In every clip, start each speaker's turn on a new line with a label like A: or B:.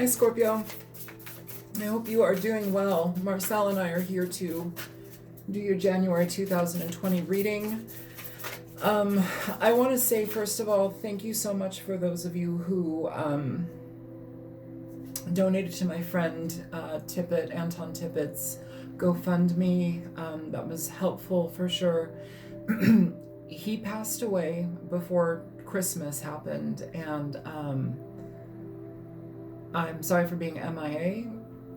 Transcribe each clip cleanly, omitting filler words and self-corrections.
A: Scorpio. I hope you are doing well. Marcel and I are here to do your January 2020 reading. I want to say, first of all, thank you so much for those of you who donated to my friend Tippett, Anton Tippett's GoFundMe. That was helpful for sure. He passed away before Christmas happened, and I'm sorry for being MIA.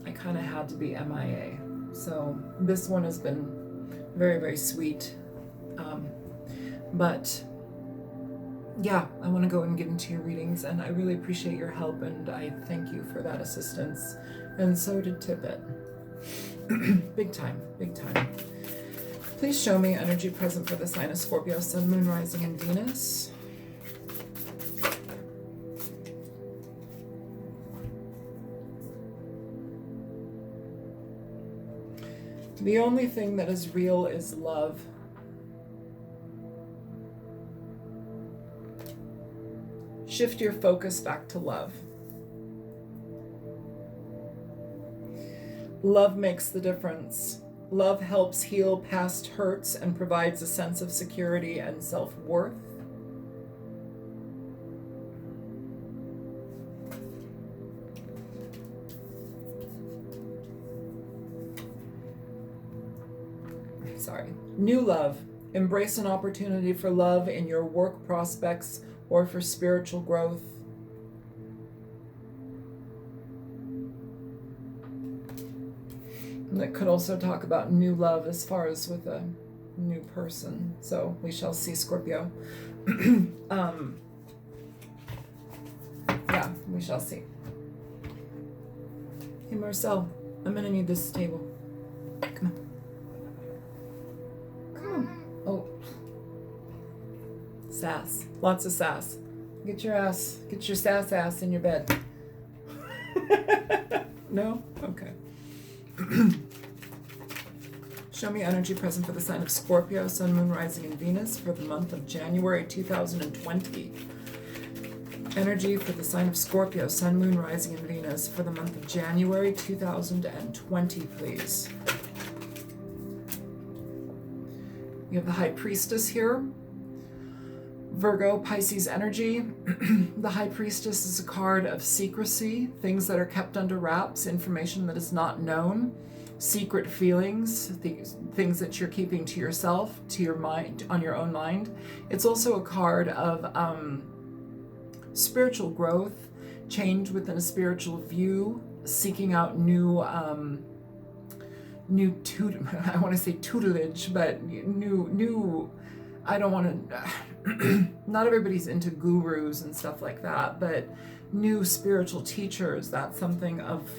A: I kind of had to be MIA. So this one has been very, very sweet. But yeah, I want to go and get into your readings, and I really appreciate your help, and I thank you for that assistance. And so did Tippett. Big time, big time. Please show me energy present for the sign of Scorpio, Sun, Moon, Rising, and Venus. The only thing that is real is love. Shift your focus back to love. Love makes the difference. Love helps heal past hurts and provides a sense of security and self-worth. New love. Embrace an opportunity for love in your work prospects or for spiritual growth. And that could also talk about new love as far as with a new person. So we shall see, Scorpio. Yeah, we shall see. Hey, Marcel, I'm gonna need this table. Come on. Oh, sass, lots of sass. Get your sass ass in your bed. No? Okay. Show me energy present for the sign of Scorpio, Sun, Moon, Rising, and Venus for the month of January 2020. Energy for the sign of Scorpio, Sun, Moon, Rising, and Venus for the month of January 2020, please. You have the High Priestess here. Virgo, Pisces energy. The High Priestess is a card of secrecy, things that are kept under wraps, information that is not known, secret feelings, things that you're keeping to yourself, to your mind, on your own mind. It's also a card of spiritual growth, change within a spiritual view, seeking out new I want to say tutelage, but new, I don't want to, not everybody's into gurus and stuff like that, but new spiritual teachers, that's something of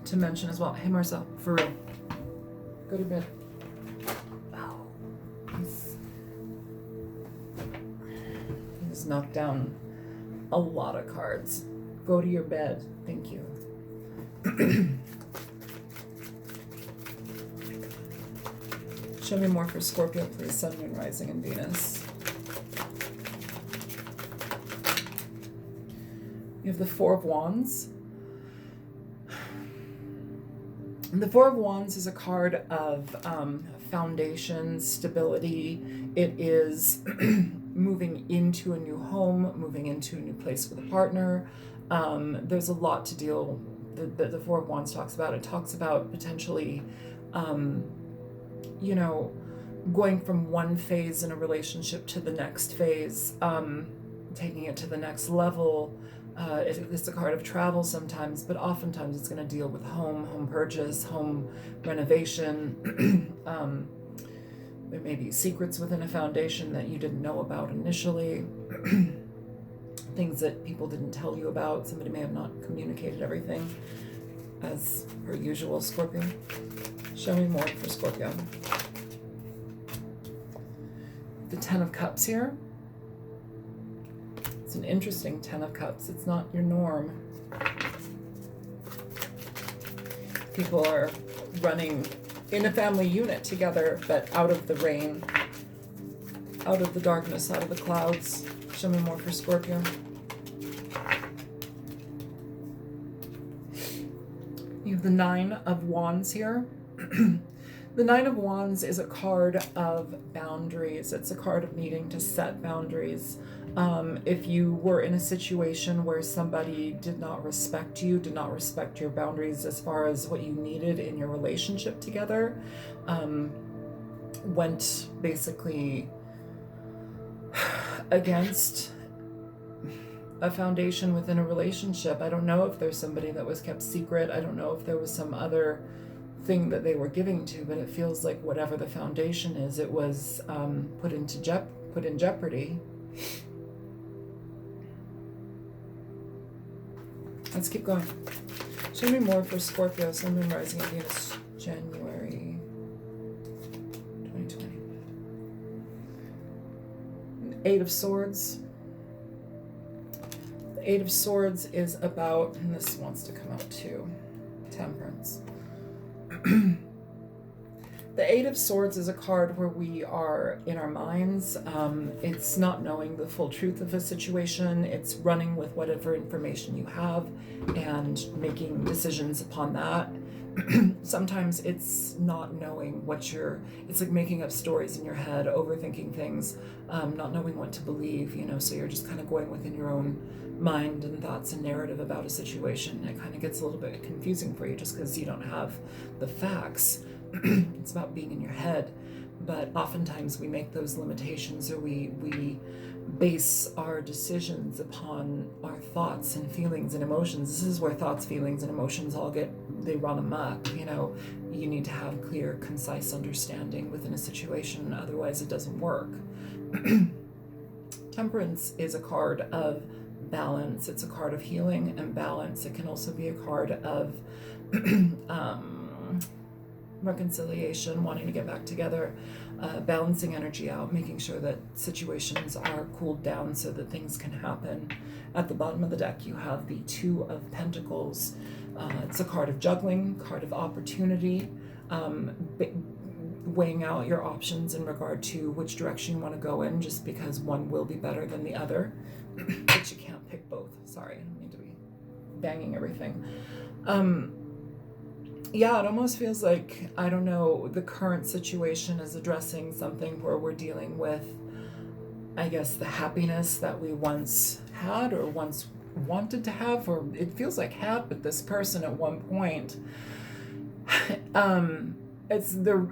A: to mention as well. Hey, Marcel, for real, go to bed. Oh, he's knocked down a lot of cards. Go to your bed, thank you. Show me more for Scorpio, please. Sun, Moon, Rising, and Venus. You have the Four of Wands. And the Four of Wands is a card of foundation, stability. It is moving into a new home, moving into a new place with a partner. There's a lot to deal the Four of Wands talks about. It talks about potentially, going from one phase in a relationship to the next phase, taking it to the next level. It's a card of travel sometimes, but oftentimes it's going to deal with home purchase, home renovation. There may be secrets within a foundation that you didn't know about initially. Things that people didn't tell you about. Somebody may have not communicated everything as per usual, Scorpio. Show me more for Scorpio. The Ten of Cups here. It's an interesting Ten of Cups. It's not your norm. People are running in a family unit together, but out of the rain, out of the darkness, out of the clouds. Show me more for Scorpio. You have the Nine of Wands here. The Nine of Wands is a card of boundaries. It's a card of needing to set boundaries. If you were in a situation where somebody did not respect you, did not respect your boundaries as far as what you needed in your relationship together, went basically against a foundation within a relationship. I don't know if there's somebody that was kept secret. I don't know if there was some other thing that they were giving to, but it feels like whatever the foundation is, it was put in jeopardy. Let's keep going. Show me more for Scorpio, Sun, Moon, Rising, and Venus, January 2020. Eight of Swords. The Eight of Swords is about, and this wants to come out too, Temperance. The Eight of Swords is a card where we are in our minds. It's not knowing the full truth of a situation. It's running with whatever information you have and making decisions upon that. Sometimes it's not knowing it's like making up stories in your head, overthinking things, not knowing what to believe, so you're just kind of going within your own mind and thoughts and narrative about a situation. It kind of gets a little bit confusing for you just because you don't have the facts. It's about being in your head, but oftentimes we make those limitations, or we base our decisions upon our thoughts and feelings and emotions. This is where thoughts, feelings, and emotions they run amok. You need to have clear, concise understanding within a situation, otherwise it doesn't work. Temperance is a card of balance. It's a card of healing and balance. It can also be a card of reconciliation, wanting to get back together, balancing energy out, making sure that situations are cooled down so that things can happen. At the bottom of the deck, you have the Two of Pentacles. It's a card of juggling, card of opportunity, weighing out your options in regard to which direction you want to go in, just because one will be better than the other. But you can't pick both. Sorry, I don't mean to be banging everything. Yeah, it almost feels like, I don't know, the current situation is addressing something where we're dealing with, I guess, the happiness that we once had or once wanted to have, or it feels like had with this person at one point.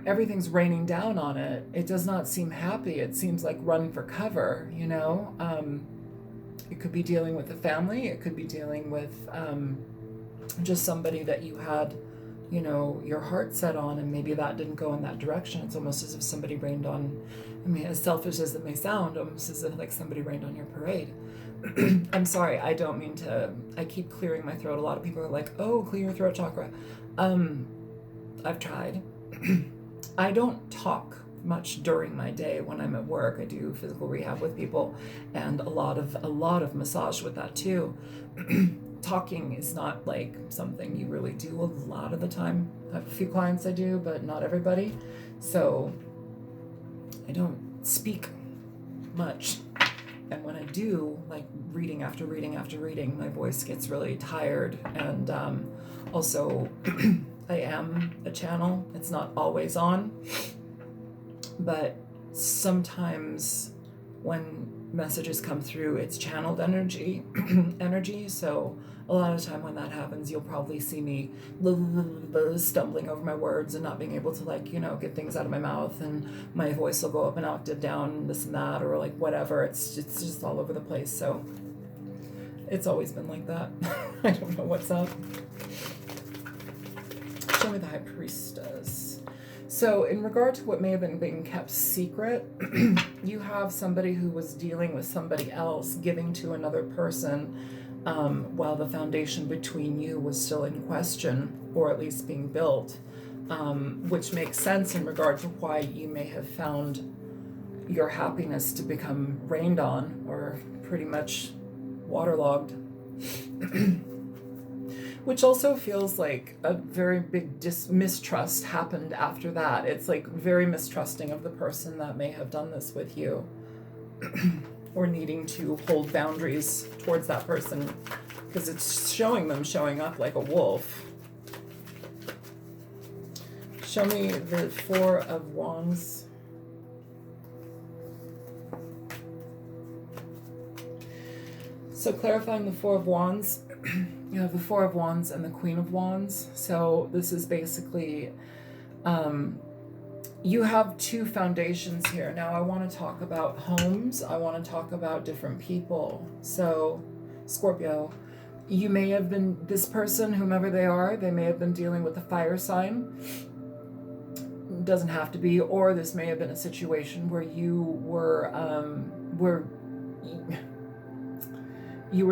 A: Everything's raining down on it. It does not seem happy. It seems like run for cover, It could be dealing with the family. It could be dealing with just somebody that you had your heart set on, and maybe that didn't go in that direction. It's almost as if somebody rained on, as selfish as it may sound, almost as if like somebody rained on your parade. I'm sorry, I don't mean to, I keep clearing my throat. A lot of people are like, oh, clear your throat chakra. I've tried. I don't talk much during my day when I'm at work. I do physical rehab with people, and a lot of massage with that too. Talking is not like something you really do a lot of the time. I have a few clients I do, but not everybody. So I don't speak much. And when I do, like reading after reading after reading, my voice gets really tired. And also, I am a channel. It's not always on. But sometimes when messages come through, it's channeled energy. So a lot of the time when that happens, you'll probably see me stumbling over my words and not being able to get things out of my mouth, and my voice will go up an octave down, this and that, or whatever. It's just all over the place. So it's always been like that. I don't know what's up. Show me the High Priestess. So in regard to what may have been being kept secret, you have somebody who was dealing with somebody else, giving to another person, while the foundation between you was still in question, or at least being built, which makes sense in regard to why you may have found your happiness to become rained on, or pretty much waterlogged. Which also feels like a very big mistrust happened after that. It's like very mistrusting of the person that may have done this with you, or needing to hold boundaries towards that person, because it's showing them showing up like a wolf. Show me the Four of Wands. So clarifying the Four of Wands, you have the Four of Wands and the Queen of Wands. So this is basically, you have two foundations here. Now I want to talk about homes. I want to talk about different people. So Scorpio, you may have been, this person, whomever they are, they may have been dealing with a fire sign. Doesn't have to be, or this may have been a situation where you were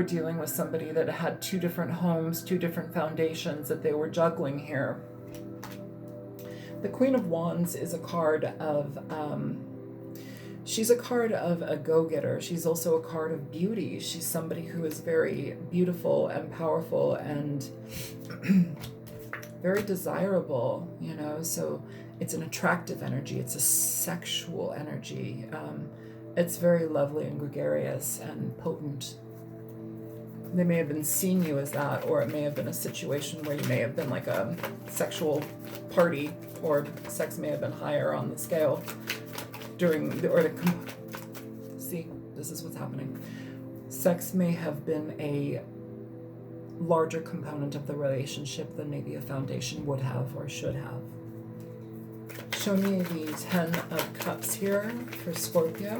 A: dealing with somebody that had two different homes, two different foundations that they were juggling here. The Queen of Wands is a card of, she's a card of a go-getter. She's also a card of beauty. She's somebody who is very beautiful and powerful and very desirable, you know, so it's an attractive energy. It's a sexual energy. It's very lovely and gregarious and potent. They may have been seeing you as that, or it may have been a situation where you may have been like a sexual party, or sex may have been higher on the scale during the, see, this is what's happening. Sex may have been a larger component of the relationship than maybe a foundation would have or should have. Show me the Ten of Cups here for Scorpio.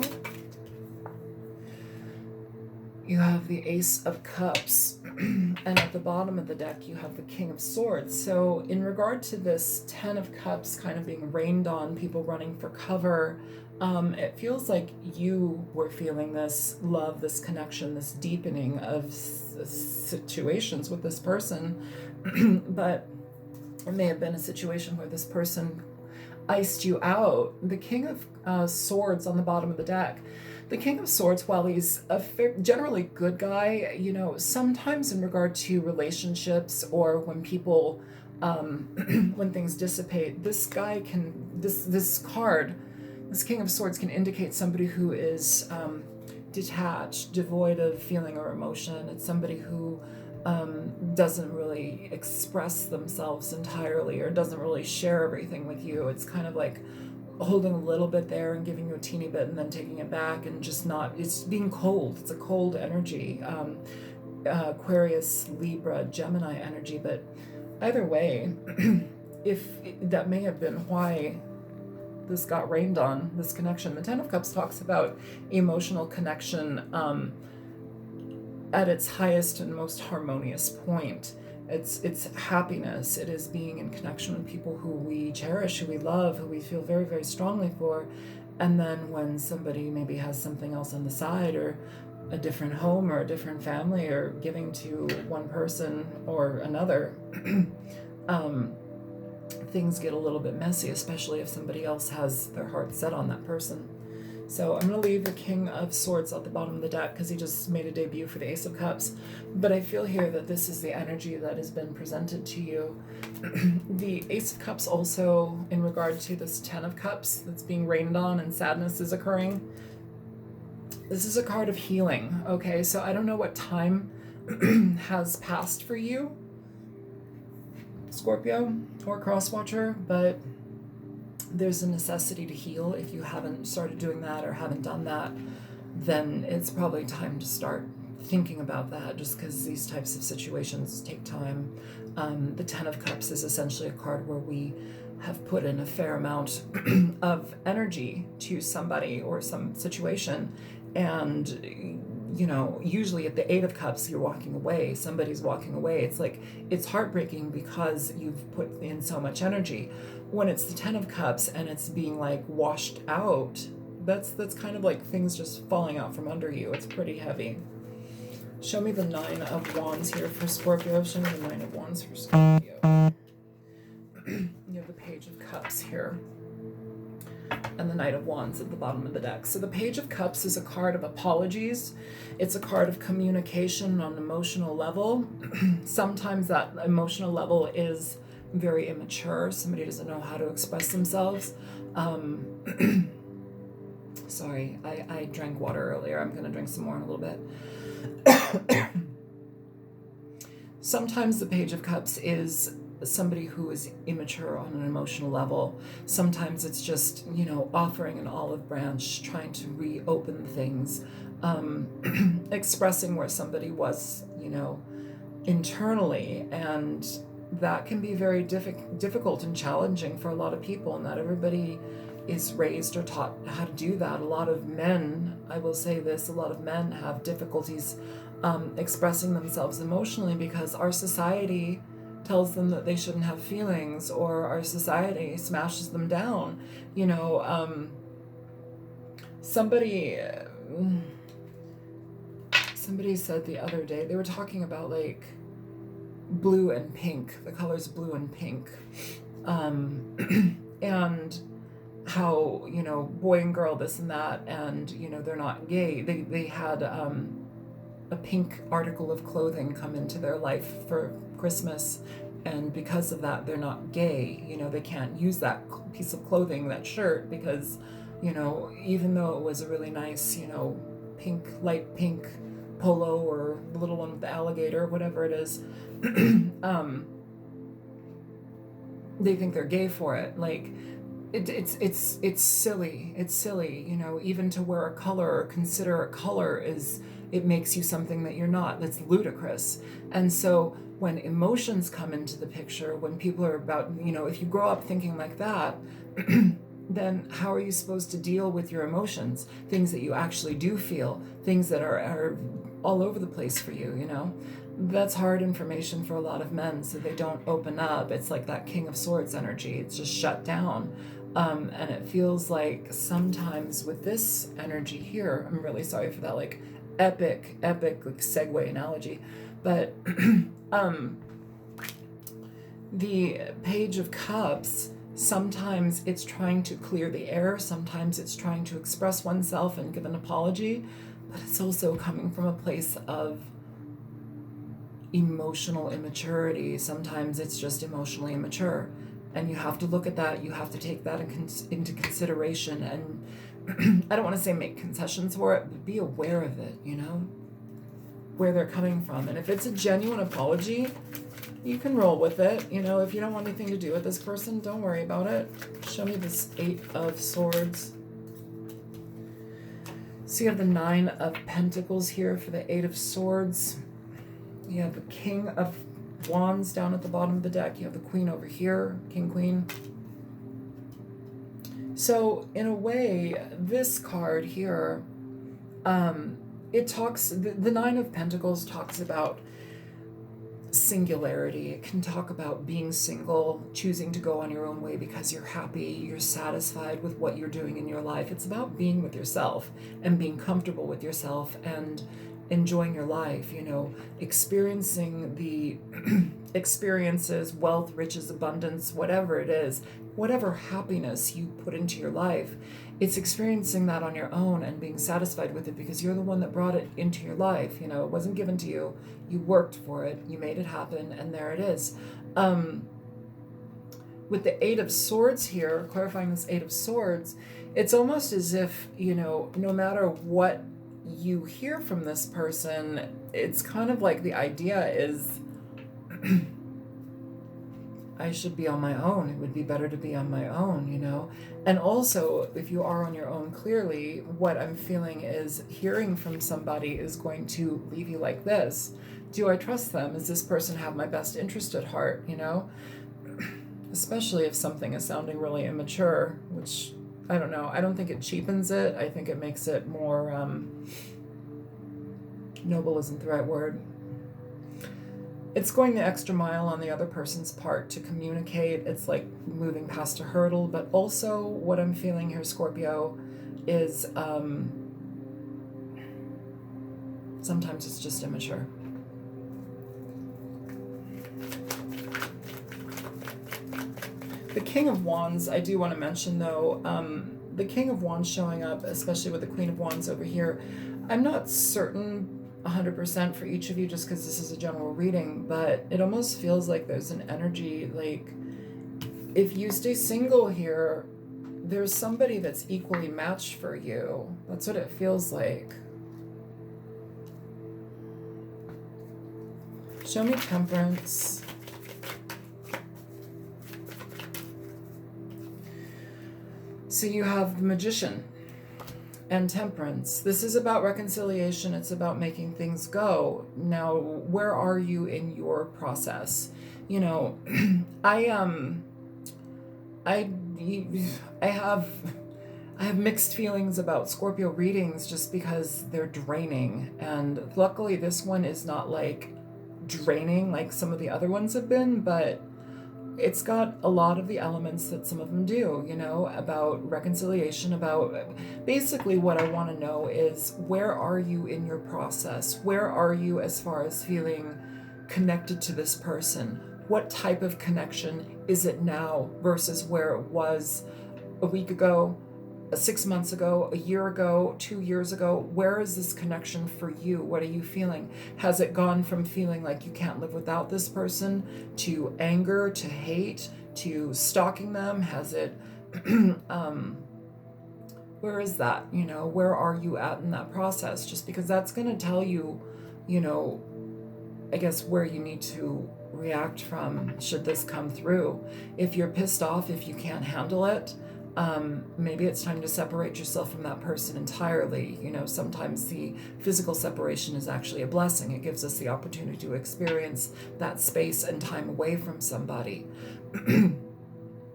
A: You have the Ace of Cups, and at the bottom of the deck you have the King of Swords. So in regard to this Ten of Cups kind of being rained on, people running for cover, it feels like you were feeling this love, this connection, this deepening of situations with this person, but it may have been a situation where this person iced you out. The King of Swords on the bottom of the deck. The King of Swords, while he's a generally good guy, you know, sometimes in regard to relationships or when people, when things dissipate, this guy can, this card, this King of Swords can indicate somebody who is detached, devoid of feeling or emotion. It's somebody who doesn't really express themselves entirely or doesn't really share everything with you. It's kind of like holding a little bit there and giving you a teeny bit and then taking it back and just not, it's being cold. It's a cold energy. Aquarius, Libra, Gemini energy, but either way, if that may have been why this got rained on, this connection. The Ten of Cups talks about emotional connection at its highest and most harmonious point. It's happiness. It is being in connection with people who we cherish, who we love, who we feel very, very strongly for. And then when somebody maybe has something else on the side, or a different home or a different family, or giving to one person or another, things get a little bit messy, especially if somebody else has their heart set on that person. So I'm going to leave the King of Swords at the bottom of the deck because he just made a debut for the Ace of Cups. But I feel here that this is the energy that has been presented to you. The Ace of Cups also, in regard to this Ten of Cups that's being rained on and sadness is occurring, this is a card of healing, okay? So I don't know what time has passed for you, Scorpio or Crosswatcher, but there's a necessity to heal. If you haven't started doing that or haven't done that, then it's probably time to start thinking about that, just because these types of situations take time. The Ten of Cups is essentially a card where we have put in a fair amount of energy to somebody or some situation, and you know, usually at the Eight of Cups, you're walking away, somebody's walking away. It's like, it's heartbreaking because you've put in so much energy. When it's the Ten of Cups and it's being like washed out, that's kind of like things just falling out from under you. It's pretty heavy. Show me the Nine of Wands here for Scorpio. Show me the Nine of Wands for Scorpio. You have the Page of Cups here, and the Knight of Wands at the bottom of the deck. So the Page of Cups is a card of apologies. It's a card of communication on an emotional level. Sometimes that emotional level is very immature. Somebody doesn't know how to express themselves. Sorry, I drank water earlier. I'm going to drink some more in a little bit. Sometimes the Page of Cups is somebody who is immature on an emotional level. Sometimes it's just, you know, offering an olive branch, trying to reopen things, expressing where somebody was, you know, internally. And that can be very difficult and challenging for a lot of people. Not everybody is raised or taught how to do that. A lot of men, I will say this, a lot of men have difficulties expressing themselves emotionally because our society tells them that they shouldn't have feelings, or our society smashes them down. You know, somebody said the other day, they were talking about like blue and pink, the colors blue and pink, and how, you know, boy and girl, this and that, and, you know, they're not gay. They had a pink article of clothing come into their life for Christmas, and because of that, they're not gay. You know, they can't use that piece of clothing, that shirt, because, you know, even though it was a really nice, you know, pink, light pink polo, or the little one with the alligator, whatever it is, they think they're gay for it. Like, it's silly. It's silly, you know, even to wear a color or consider a color it makes you something that you're not. That's ludicrous. And so when emotions come into the picture, when people are about, you know, if you grow up thinking like that, then how are you supposed to deal with your emotions? Things that you actually do feel, things that are all over the place for you, you know? That's hard information for a lot of men, so they don't open up. It's like that King of Swords energy. It's just shut down. And it feels like sometimes with this energy here, I'm really sorry for that, like, epic like segue analogy, but the Page of Cups, sometimes it's trying to clear the air, sometimes it's trying to express oneself and give an apology, but it's also coming from a place of emotional immaturity. Sometimes it's just emotionally immature, and you have to look at that. You have to take that into consideration, and I don't want to say make concessions for it, but be aware of it, you know, where they're coming from. And if it's a genuine apology, you can roll with it. You know, if you don't want anything to do with this person, don't worry about it. Show me this 8 of Swords. So you have the 9 of Pentacles here for the 8 of Swords. You have the King of Wands down at the bottom of the deck. You have the Queen over here, King, Queen. So in a way, this card here, it talks, the 9 of Pentacles talks about singularity. It can talk about being single, choosing to go on your own way because you're happy, you're satisfied with what you're doing in your life. It's about being with yourself and being comfortable with yourself and enjoying your life, you know, experiencing the experiences, wealth, riches, abundance, whatever it is, whatever happiness you put into your life, it's experiencing that on your own and being satisfied with it because you're the one that brought it into your life. You know, it wasn't given to you. You worked for it. You made it happen, and there it is. With the 8 of Swords here, clarifying this 8 of Swords, it's almost as if, you know, no matter what you hear from this person, it's kind of like the idea is I should be on my own. It would be better to be on my own, you know? And also, if you are on your own, clearly, what I'm feeling is hearing from somebody is going to leave you like this. Do I trust them? Does this person have my best interest at heart, you know? Especially if something is sounding really immature, which, I don't know. I don't think it cheapens it. I think it makes it more, noble isn't the right word. It's going the extra mile on the other person's part to communicate. It's like moving past a hurdle, but also what I'm feeling here, Scorpio, is sometimes it's just immature. The King of Wands, I do want to mention though, the King of Wands showing up, especially with the Queen of Wands over here, I'm not certain 100% for each of you just because this is a general reading, but it almost feels like there's an energy, like if you stay single here, there's somebody that's equally matched for you. That's what it feels like. Show me Temperance. So you have the Magician and Temperance. This is about reconciliation. It's about making things go. Now, where are you in your process? You know, I I I have mixed feelings about Scorpio readings just because they're draining, and luckily this one is not like draining like some of the other ones have been, but it's got a lot of the elements that some of them do, you know, about reconciliation, about basically what I want to know is where are you in your process? Where are you as far as feeling connected to this person? What type of connection is it now versus where it was a week ago, 6 months ago, a year ago, 2 years ago? Where is this connection for you? What are you feeling? Has it gone from feeling like you can't live without this person to anger, to hate, to stalking them? Has it, where is that? You know, where are you at in that process? Just because that's going to tell you, you know, I guess where you need to react from should this come through. If you're pissed off, if you can't handle it, maybe it's time to separate yourself from that person entirely. You know, sometimes the physical separation is actually a blessing. It gives us the opportunity to experience that space and time away from somebody.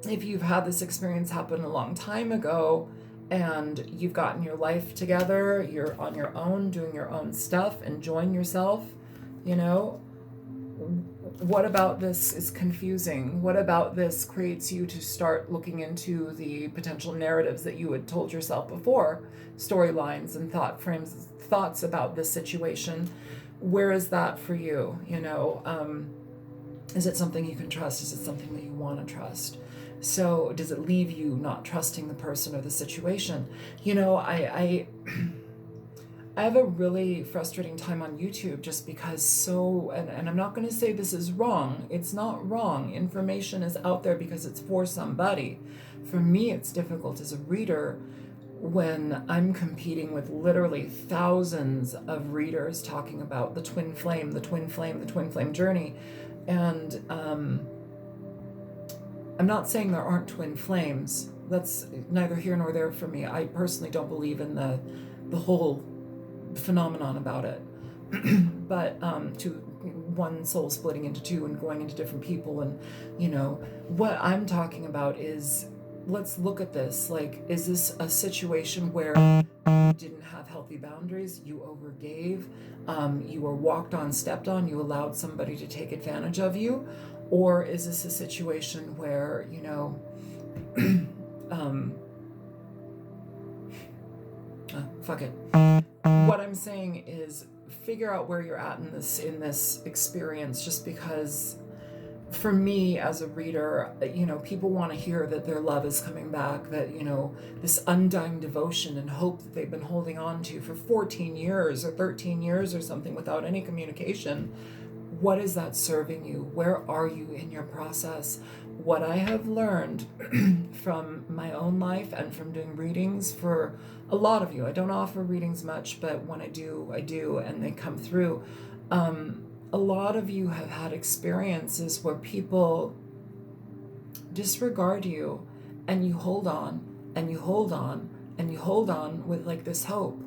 A: If you've had this experience happen a long time ago and you've gotten your life together, you're on your own, doing your own stuff, enjoying yourself, you know, what about this is confusing? What about this creates you to start looking into the potential narratives that you had told yourself before, storylines and thought frames, thoughts about this situation? Where is that for you? You know, is it something you can trust? Is it something that you want to trust? So does it leave you not trusting the person or the situation? You know, I have a really frustrating time on YouTube just because and I'm not going to say this is wrong. It's not wrong. Information is out there because it's for somebody. For me, it's difficult as a reader when I'm competing with literally thousands of readers talking about the twin flame, the twin flame, the twin flame journey. And I'm not saying there aren't twin flames. That's neither here nor there for me. I personally don't believe in the whole phenomenon about it. But to one soul splitting into two and going into different people, and you know what I'm talking about is, let's look at this. Like, is this a situation where you didn't have healthy boundaries, you overgave, you were walked on, stepped on, you allowed somebody to take advantage of you? Or is this a situation where, you know, fuck it. What I'm saying is figure out where you're at in this experience, just because for me as a reader, you know, people want to hear that their love is coming back, that, you know, this undying devotion and hope that they've been holding on to for 14 years or 13 years or something without any communication. What is that serving you? Where are you in your process? What I have learned from my own life and from doing readings for a lot of you, I don't offer readings much, but when I do, and they come through. A lot of you have had experiences where people disregard you, and you hold on, and you hold on, and you hold on with like this hope.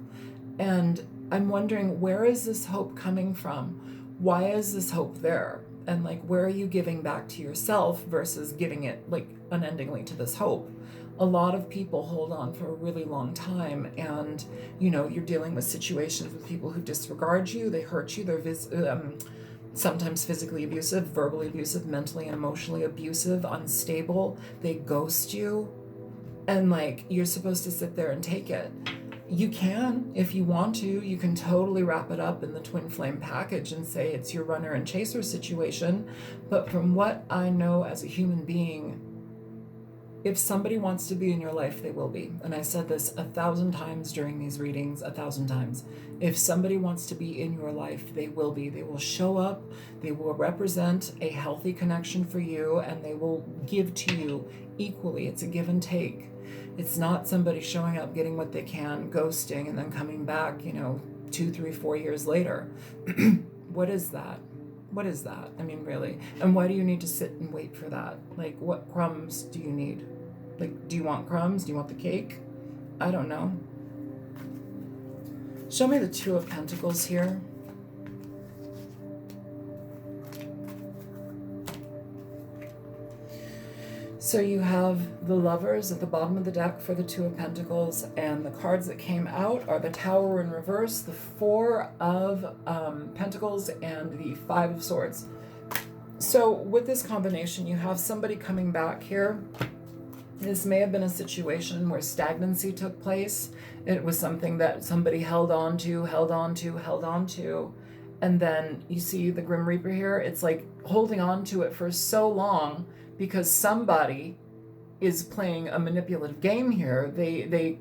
A: And I'm wondering, where is this hope coming from? Why is this hope there? And like, where are you giving back to yourself versus giving it like unendingly to this hope? A lot of people hold on for a really long time, and you know, you're dealing with situations with people who disregard you, they hurt you, they're sometimes physically abusive, verbally abusive, mentally and emotionally abusive, unstable, they ghost you, and like, you're supposed to sit there and take it. You can, if you want to, you can totally wrap it up in the twin flame package and say it's your runner and chaser situation. But from what I know as a human being, if somebody wants to be in your life, they will be. And I said this 1,000 times during these readings, 1,000 times. If somebody wants to be in your life, they will be. They will show up, they will represent a healthy connection for you, and they will give to you equally. It's a give and take. It's not somebody showing up, getting what they can, ghosting, and then coming back, you know, 2, 3, 4 years later. What is that? What is that? I mean, really? And why do you need to sit and wait for that? Like, what crumbs do you need? Like, do you want crumbs? Do you want the cake? I don't know. Show me the Two of Pentacles here. So you have the Lovers at the bottom of the deck for the Two of Pentacles, and the cards that came out are the Tower in reverse, the Four of Pentacles, and the Five of Swords. So with this combination, you have somebody coming back here. This may have been a situation where stagnancy took place. It was something that somebody held on to, and then you see the Grim Reaper here. It's like holding on to it for so long because somebody is playing a manipulative game here. They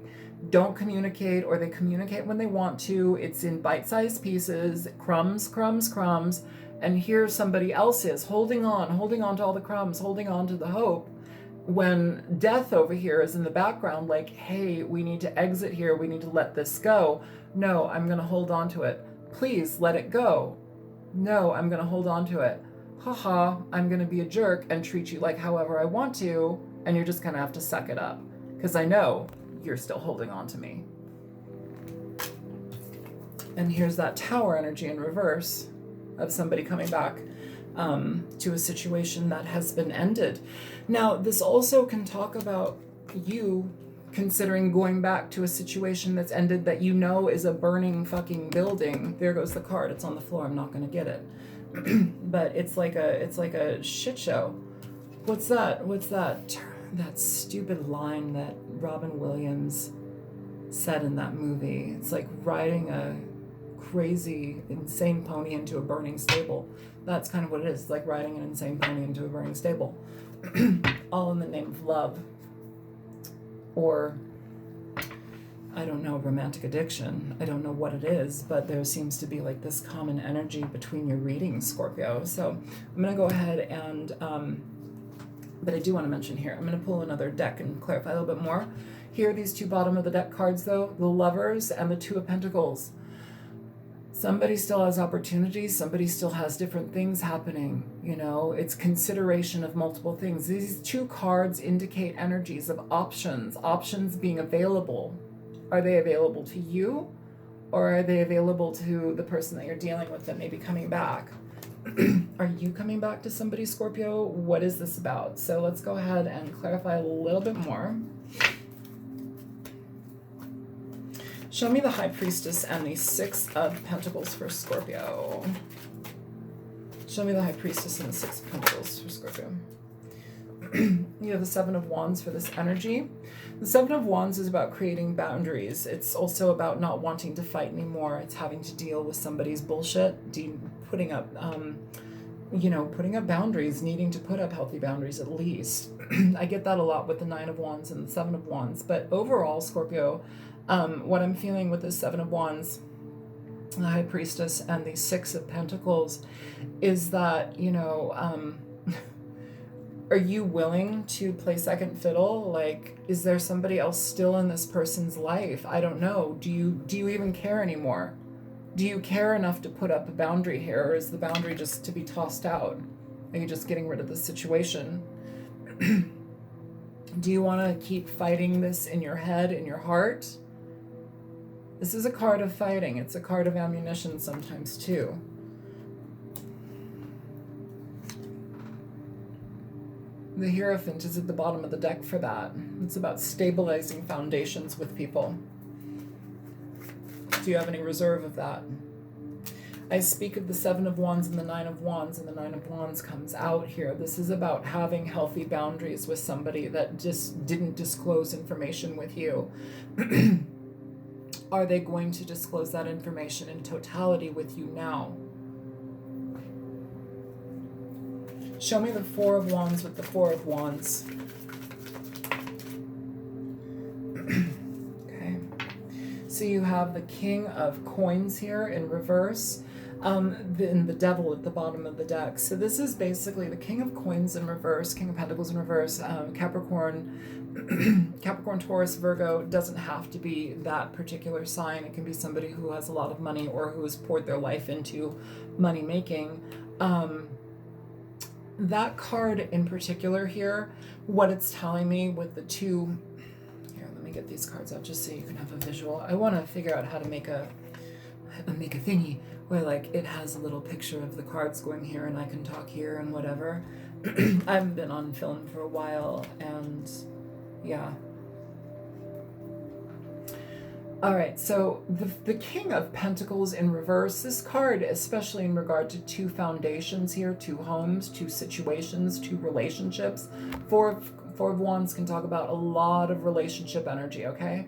A: don't communicate, or they communicate when they want to. It's in bite-sized pieces, crumbs, crumbs, crumbs. And here somebody else is holding on to all the crumbs, holding on to the hope, when death over here is in the background, like, hey, we need to exit here. We need to let this go. No, I'm going to hold on to it. Please let it go. No, I'm going to hold on to it. Haha, I'm going to be a jerk and treat you like however I want to, and you're just going to have to suck it up because I know you're still holding on to me. And here's that Tower energy in reverse of somebody coming back to a situation that has been ended. Now, this also can talk about you considering going back to a situation that's ended that you know is a burning fucking building. There goes the card. It's on the floor. I'm not going to get it. But it's like a shit show. What's that? What's that? That stupid line that Robin Williams said in that movie. It's like riding a crazy, insane pony into a burning stable. That's kind of what it is. It's like riding an insane pony into a burning stable. All in the name of love. Or, I don't know, romantic addiction. I don't know what it is, but there seems to be like this common energy between your readings, Scorpio. So I'm going to go ahead and, but I do want to mention here, I'm going to pull another deck and clarify a little bit more. Here, these two bottom of the deck cards, though, the Lovers and the Two of Pentacles. Somebody still has opportunities. Somebody still has different things happening. You know, it's consideration of multiple things. These two cards indicate energies of options being available. Are they available to you, or are they available to the person that you're dealing with that may be coming back? Are you coming back to somebody, Scorpio? What is this about? So let's go ahead and clarify a little bit more. Show me the High Priestess and the Six of Pentacles for Scorpio. Show me the High Priestess and the Six of Pentacles for Scorpio. You have the Seven of Wands for this energy. The Seven of Wands is about creating boundaries. It's also about not wanting to fight anymore. It's having to deal with somebody's bullshit, putting up boundaries, needing to put up healthy boundaries at least. I get that a lot with the Nine of Wands and the Seven of Wands. But overall, Scorpio, what I'm feeling with the Seven of Wands, the High Priestess, and the Six of Pentacles is that, are you willing to play second fiddle? Like, is there somebody else still in this person's life? I don't know. Do you even care anymore? Do you care enough to put up a boundary here, or is the boundary just to be tossed out? Are you just getting rid of the situation? Do you want to keep fighting this in your head, in your heart? This is a card of fighting. It's a card of ammunition sometimes too. The Hierophant is at the bottom of the deck for that. It's about stabilizing foundations with people. Do you have any reserve of that? I speak of the Seven of Wands and the Nine of Wands, and the Nine of Wands comes out here. This is about having healthy boundaries with somebody that just didn't disclose information with you. Are they going to disclose that information in totality with you now? Show me the Four of Wands with the Four of Wands. Okay. So you have the King of Coins here in reverse, and the Devil at the bottom of the deck. So this is basically the King of Coins in reverse, King of Pentacles in reverse, Capricorn, Capricorn, Taurus, Virgo. Doesn't have to be that particular sign. It can be somebody who has a lot of money or who has poured their life into money making. that card in particular here, what it's telling me with the two, here, let me get these cards out just so you can have a visual. I want to figure out how to make a thingy where like it has a little picture of the cards going here and I can talk here and whatever. I haven't been on film for a while, and yeah. All right, so the King of Pentacles in reverse, this card, especially in regard to two foundations here, two homes, two situations, two relationships. Four of Wands can talk about a lot of relationship energy, okay?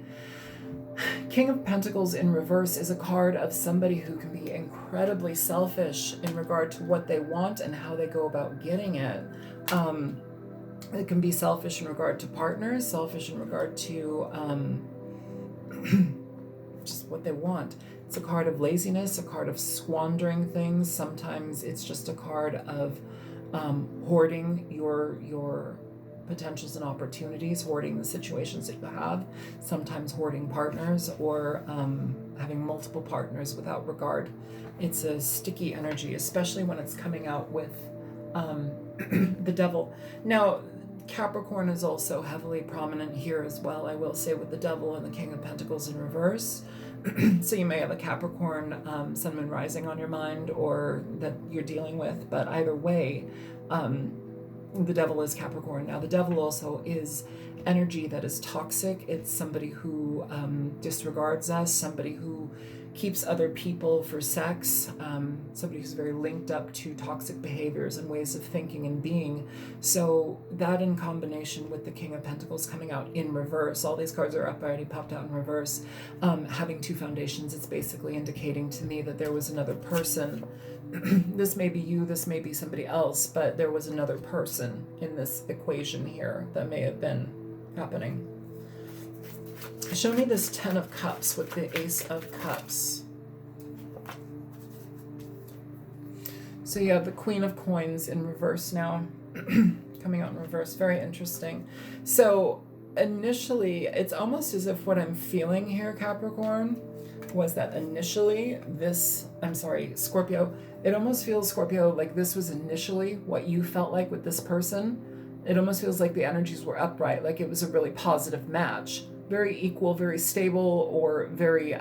A: King of Pentacles in reverse is a card of somebody who can be incredibly selfish in regard to what they want and how they go about getting it. It can be selfish in regard to partners, selfish in regard to just what they want. It's a card of laziness, a card of squandering things. Sometimes it's just a card of hoarding your potentials and opportunities, hoarding the situations that you have, sometimes hoarding partners, or having multiple partners without regard. It's a sticky energy, especially when it's coming out with the Devil. Now, Capricorn is also heavily prominent here as well, I will say, with the Devil and the King of Pentacles in reverse. So you may have a Capricorn Sun, Moon, Rising on your mind, or that you're dealing with, but either way, the Devil is Capricorn. Now, the Devil also is energy that is toxic. It's somebody who disregards us, somebody who keeps other people for sex, somebody who's very linked up to toxic behaviors and ways of thinking and being. So that in combination with the King of Pentacles coming out in reverse, all these cards are up, I already popped out in reverse, having two foundations, it's basically indicating to me that there was another person. This may be you, this may be somebody else, but there was another person in this equation here that may have been happening. Show me this 10 of Cups with the Ace of Cups. So you have the Queen of Coins in reverse now, coming out in reverse. Very interesting. So initially, it's almost as if what I'm feeling here, Capricorn, was that initially this, I'm sorry, Scorpio, it almost feels, Scorpio, like this was initially what you felt like with this person. It almost feels like the energies were upright, like it was a really positive match. Very equal, very stable, or very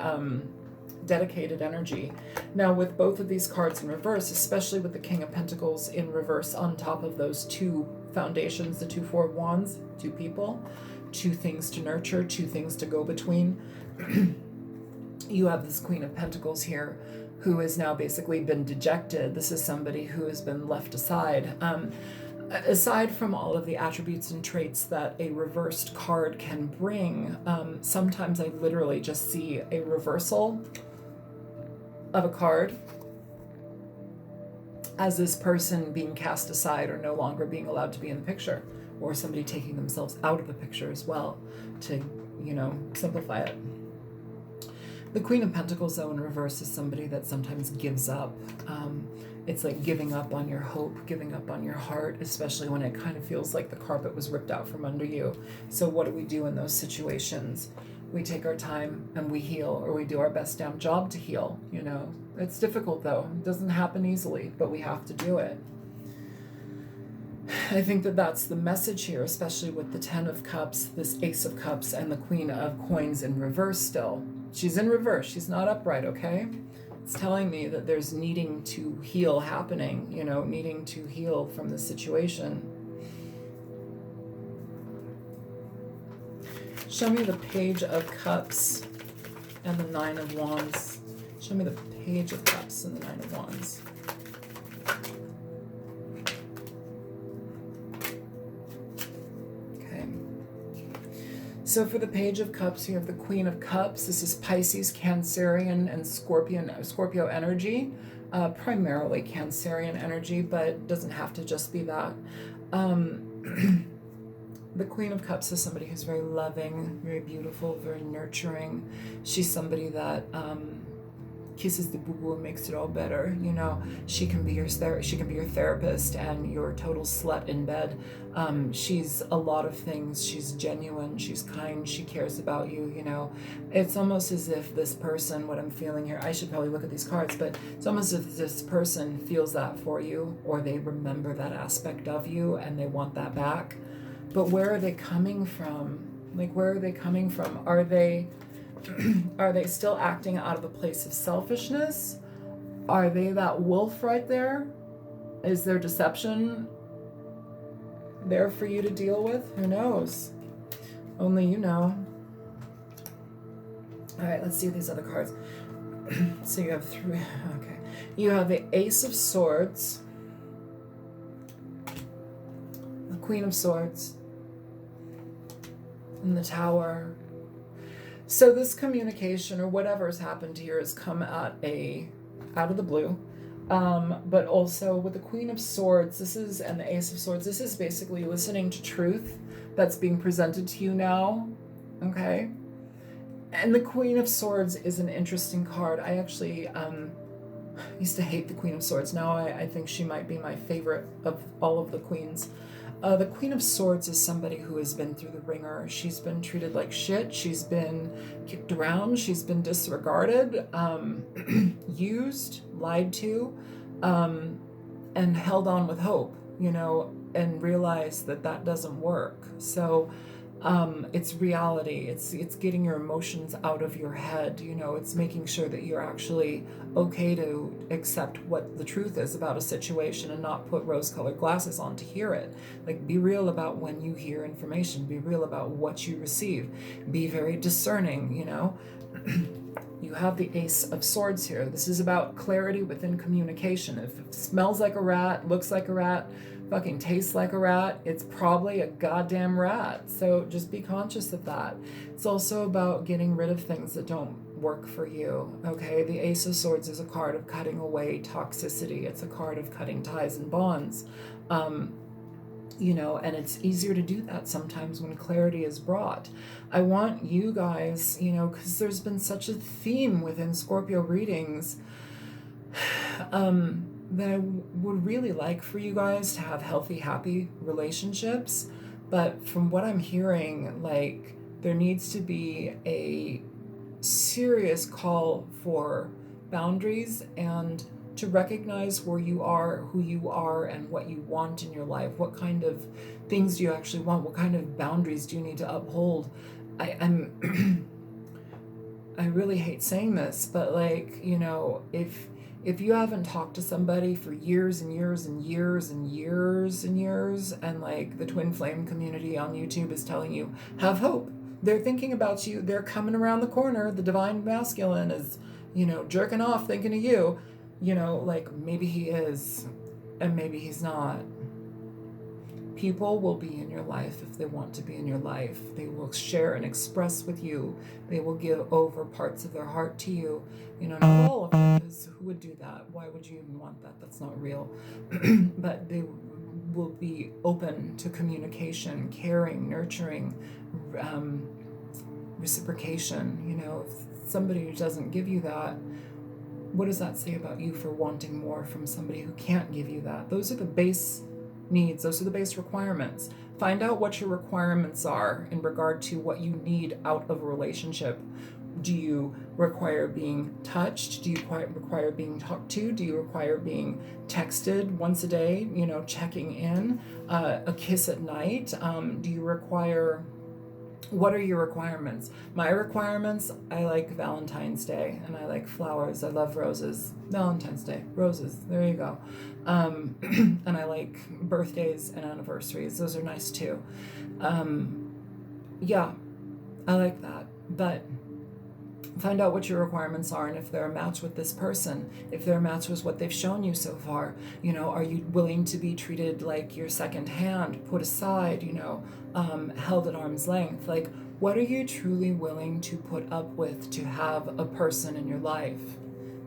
A: dedicated energy. Now with both of these cards in reverse, especially with the King of Pentacles in reverse on top of those two foundations, the two Four of Wands, two people, two things to nurture, two things to go between, you have this Queen of Pentacles here who has now basically been dejected. This is somebody who has been left aside. Aside from all of the attributes and traits that a reversed card can bring, sometimes I literally just see a reversal of a card as this person being cast aside or no longer being allowed to be in the picture, or somebody taking themselves out of the picture as well to, you know, simplify it. The Queen of Pentacles, though, in reverse is somebody that sometimes gives up. It's like giving up on your hope, giving up on your heart, especially when it kind of feels like the carpet was ripped out from under you. So what do we do in those situations? We take our time and we heal, or we do our best damn job to heal, you know. It's difficult, though. It doesn't happen easily, but we have to do it. I think that that's the message here, especially with the 10 of Cups, this Ace of Cups, and the Queen of Coins in reverse still. She's in reverse. She's not upright, okay? It's telling me that there's needing to heal happening, you know, needing to heal from the situation. Show me the Page of Cups and the Nine of Wands. Show me the Page of Cups and the Nine of Wands. So for the Page of Cups, you have the Queen of Cups. This is Pisces, Cancerian, and Scorpio energy, primarily Cancerian energy, but doesn't have to just be that. The Queen of Cups is somebody who's very loving, very beautiful, very nurturing. She's somebody that kisses the boo-boo and makes it all better. You know, she can be your therapist and your total slut in bed. She's a lot of things. She's genuine, she's kind, she cares about you, you know. It's almost as if this person, what I'm feeling here, I should probably look at these cards, but it's almost as if this person feels that for you, or they remember that aspect of you and they want that back. But where are they coming from? Like, where are they coming from? Are they still acting out of a place of selfishness? Are they that wolf right there? Is there deception there for you to deal with? Who knows? Only you know. All right, let's see these other cards. So you have 3. Okay. You have the Ace of Swords, the Queen of Swords, and the Tower. So this communication or whatever has happened here has come out of the blue. But also with the Queen of Swords, and the Ace of Swords, this is basically listening to truth that's being presented to you now. Okay. And the Queen of Swords is an interesting card. I actually used to hate the Queen of Swords. Now I think she might be my favorite of all of the queens. The Queen of Swords is somebody who has been through the ringer. She's been treated like shit. She's been kicked around. She's been disregarded, used, lied to, and held on with hope, you know, and realized that that doesn't work. So it's reality. It's getting your emotions out of your head. You know, it's making sure that you're actually okay to accept what the truth is about a situation and not put rose-colored glasses on to hear it. Like, be real about when you hear information. Be real about what you receive. Be very discerning, you know. You have the Ace of Swords here. This is about clarity within communication. If it smells like a rat, looks like a rat, fucking tastes like a rat, it's probably a goddamn rat. So just be conscious of that. It's also about getting rid of things that don't work for you. Okay, the Ace of Swords is a card of cutting away toxicity. It's a card of cutting ties and bonds. You know, and it's easier to do that sometimes when clarity is brought. I want you guys, you know, because there's been such a theme within Scorpio readings, that I would really like for you guys to have healthy, happy relationships. But from what I'm hearing, like, there needs to be a serious call for boundaries and to recognize where you are, who you are, and what you want in your life. What kind of things do you actually want? What kind of boundaries do you need to uphold? I'm I really hate saying this, but, like, you know, if you haven't talked to somebody for years and years and years and years and years, and, like, the Twin Flame community on YouTube is telling you, have hope. They're thinking about you. They're coming around the corner. The divine masculine is, you know, jerking off thinking of you. You know, like, maybe he is, and maybe he's not. People will be in your life if they want to be in your life. They will share and express with you. They will give over parts of their heart to you. You know, not all of them, because who would do that? Why would you even want that? That's not real. But they will be open to communication, caring, nurturing, reciprocation. You know, if somebody who doesn't give you that, what does that say about you for wanting more from somebody who can't give you that? Those are the base needs. Those are the base requirements. Find out what your requirements are in regard to what you need out of a relationship. Do you require being touched? Do you require being talked to? Do you require being texted once a day, you know, checking in, a kiss at night? Do you require... What are your requirements? My requirements, I like Valentine's Day and I like flowers. I love roses. Valentine's Day, roses, there you go. And I like birthdays and anniversaries. Those are nice too. Yeah, I like that. But find out what your requirements are and if they're a match with this person, if they're a match with what they've shown you so far. You know, are you willing to be treated like your second hand, put aside, you know, held at arm's length? Like, what are you truly willing to put up with to have a person in your life?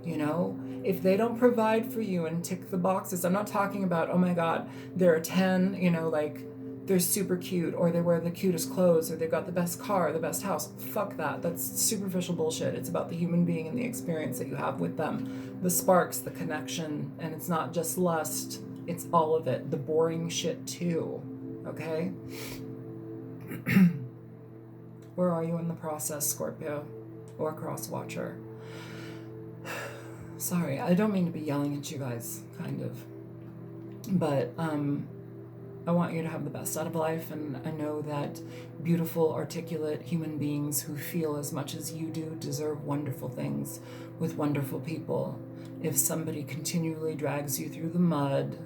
A: You know, if they don't provide for you and tick the boxes, I'm not talking about, oh my God, there are 10, you know, like, they're super cute, or they wear the cutest clothes, or they've got the best car, the best house. Fuck that. That's superficial bullshit. It's about the human being and the experience that you have with them, the sparks, the connection, and it's not just lust, it's all of it, the boring shit too, okay? Where are you in the process, Scorpio or Cross Watcher? Sorry, I don't mean to be yelling at you guys, kind of, but I want you to have the best out of life, and I know that beautiful, articulate human beings who feel as much as you do deserve wonderful things with wonderful people. If somebody continually drags you through the mud,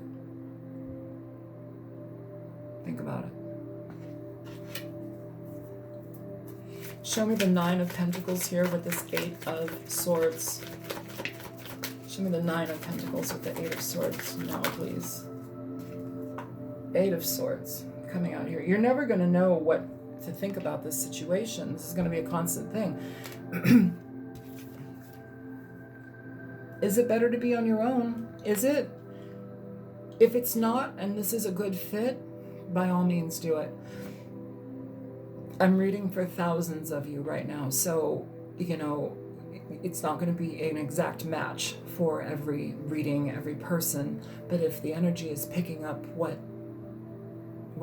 A: think about it. Show me the 9 of Pentacles here with this 8 of Swords. Show me the 9 of Pentacles with the 8 of Swords now, please. 8 of Swords coming out here. You're never going to know what to think about this situation. This is going to be a constant thing. Is it better to be on your own? Is it? If it's not, and this is a good fit, by all means do it. I'm reading for thousands of you right now, so, you know, it's not going to be an exact match for every reading, every person, but if the energy is picking up what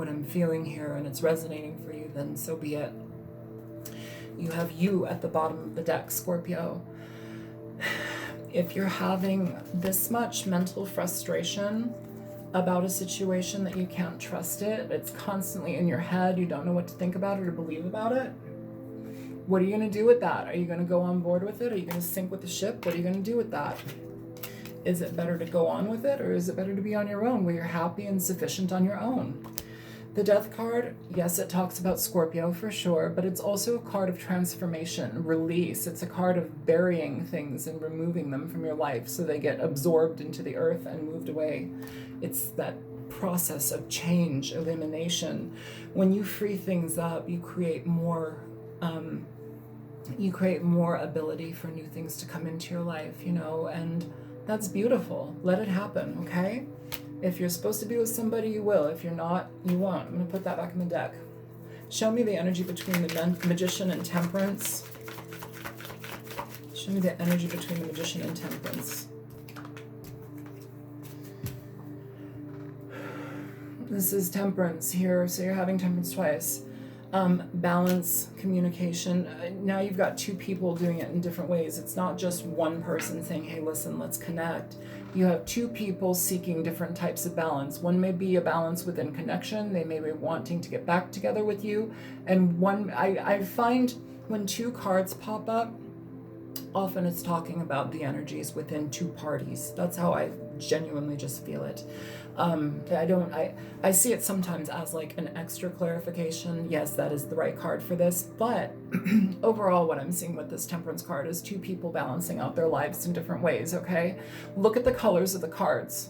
A: I'm feeling here and it's resonating for you, then so be it. You have you at the bottom of the deck, Scorpio. If you're having this much mental frustration about a situation that you can't trust it, it's constantly in your head, you don't know what to think about it or believe about it, what are you going to do with that? Are you going to go on board with it? Are you going to sink with the ship? What are you going to do with that? Is it better to go on with it, or is it better to be on your own where you're happy and sufficient on your own? The Death card, yes, it talks about Scorpio for sure, but it's also a card of transformation, release. It's a card of burying things and removing them from your life so they get absorbed into the earth and moved away. It's that process of change, elimination. When you free things up, you create more ability for new things to come into your life, you know, and that's beautiful. Let it happen, okay? If you're supposed to be with somebody, you will. If you're not, you won't. I'm going to put that back in the deck. Show me the energy between the Magician and Temperance. Show me the energy between the Magician and Temperance. This is Temperance here, so you're having Temperance twice. Balance, communication. Now you've got 2 people doing it in different ways. It's not just one person saying, hey, listen, let's connect. You have 2 people seeking different types of balance. One may be a balance within connection. They may be wanting to get back together with you. And one, I find when 2 cards pop up, often it's talking about the energies within 2 parties. That's how I genuinely just feel it. I see it sometimes as like an extra clarification. Yes, that is the right card for this, but overall what I'm seeing with this Temperance card is 2 people balancing out their lives in different ways, okay? Look at the colors of the cards.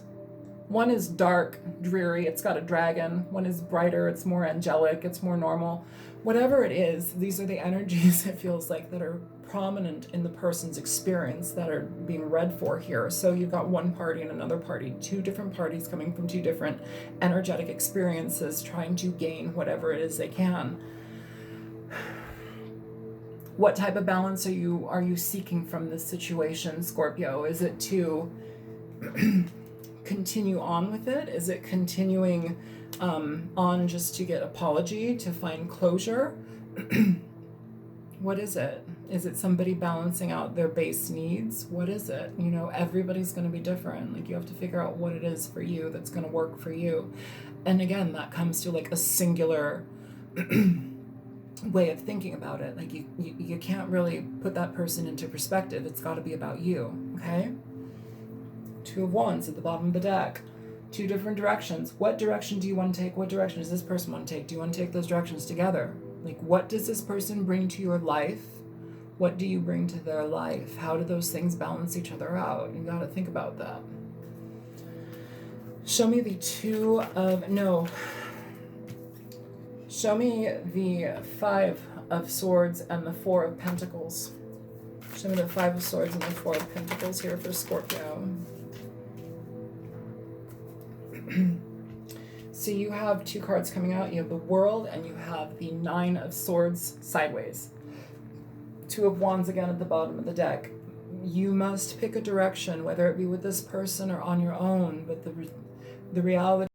A: One is dark, dreary, it's got a dragon. One is brighter, it's more angelic, it's more normal. Whatever it is, these are the energies, it feels like, that are prominent in the person's experience that are being read for here. So you've got one party and another party, 2 different parties coming from 2 different energetic experiences, trying to gain whatever it is they can. What type of balance are you seeking from this situation, Scorpio? Is it to continue on with it? Is it continuing on just to get apology, to find closure? What is it? Is it somebody balancing out their base needs? What is it? You know, everybody's going to be different. Like, you have to figure out what it is for you that's going to work for you. And again, that comes to like a singular way of thinking about it. Like, you can't really put that person into perspective. It's got to be about you, okay? 2 of Wands at the bottom of the deck. 2 different directions. What direction do you want to take? What direction does this person want to take? Do you want to take those directions together? Like, what does this person bring to your life? What do you bring to their life? How do those things balance each other out? You got to think about that. Show me the 2 of, no. Show me the 5 of Swords and the 4 of Pentacles. Show me the 5 of Swords and the 4 of Pentacles here for Scorpio. So you have two cards coming out. You have the World and you have the Nine of Swords sideways. Two of Wands again at the bottom of the deck. You must pick a direction, whether it be with this person or on your own, but the reality